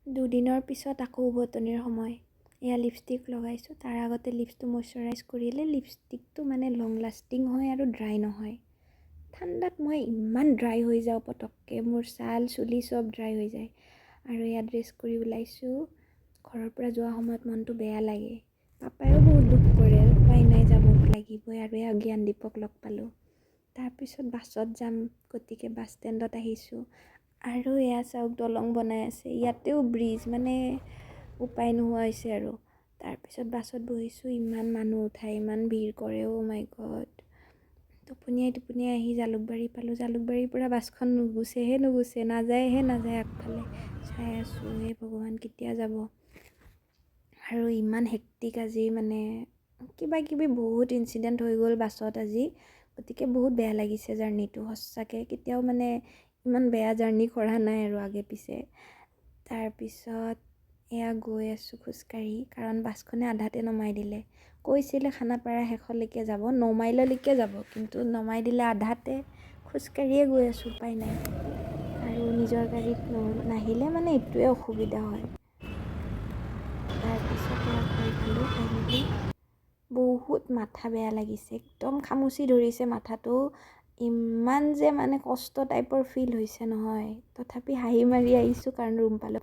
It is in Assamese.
দুদিনৰ পিছত আকৌ উভতনিৰ সময়। এয়া লিপষ্টিক লগাইছোঁ, তাৰ আগতে লিপছটো মইশ্চাৰাইজ কৰিলে লিপষ্টিকটো মানে লং লাষ্টিং হয় আৰু ড্ৰাই নহয়। ঠাণ্ডাত মই ইমান ড্ৰাই হৈ যাওঁ পটককৈ, মোৰ ছাল চুলি চব ড্ৰাই হৈ যায়। আৰু এয়া ড্ৰেছ কৰি ওলাইছোঁ। ঘৰৰ পৰা যোৱা সময়ত মনটো বেয়া লাগে, পাপায়েও বহুত দুখ কৰে, উপায় নাই যাব লাগিবই। আৰু এয়া জ্ঞানদীপক লগ পালোঁ। তাৰপিছত বাছত যাম, গতিকে বাছ ষ্টেণ্ডত আহিছোঁ। আৰু এয়া চাওক দলং বনাই আছে, ইয়াতেও ব্ৰিজ, মানে উপায় নোহোৱা হৈছে আৰু। তাৰপিছত বাছত বহিছোঁ, ইমান মানুহ উঠাই, ইমান ভিৰ কৰে, অ' মাই গড। টোপনিয়াই আহি জালুকবাৰী পালোঁ। জালুকবাৰীৰ পৰা বাছখন নুগুচে, নাযায় আগফালে। চাই আছোঁ, হে ভগৱান কেতিয়া যাব। আৰু ইমান হেক্টিক আজি, মানে কিবা কিবি বহুত ইনচিডেণ্ট হৈ গ'ল বাছত আজি, গতিকে বহুত বেয়া লাগিছে জাৰ্ণিটো সঁচাকৈ। কেতিয়াও মানে ইমান বেয়া জাৰ্ণি কৰা নাই আৰু আগে পিছে। তাৰপিছত এয়া গৈ আছোঁ খোজকাঢ়ি, কাৰণ বাছখনে আধাতে নমাই দিলে। কৈছিলে খানাপাৰা শেষলৈকে যাব, 9 মাইললৈকে যাব, কিন্তু নমাই দিলে আধাতে। খোজকাঢ়িয়ে গৈ আছোঁ, উপায় নাই। আৰু নিজৰ গাড়ীত নাহিলে মানে এইটোৱে অসুবিধা হয়। তাৰপিছতে ঘৰ পালোঁ, খাই মেলি বহুত মাথা বেয়া লাগিছে, একদম খামুচি ধৰিছে মাথাটো। ইমান যে মানে কষ্ট টাইপৰ ফিল হৈছে নহয়, তথাপি হাঁহি মাৰি আহিছোঁ কাৰণ ৰুম পালোঁ।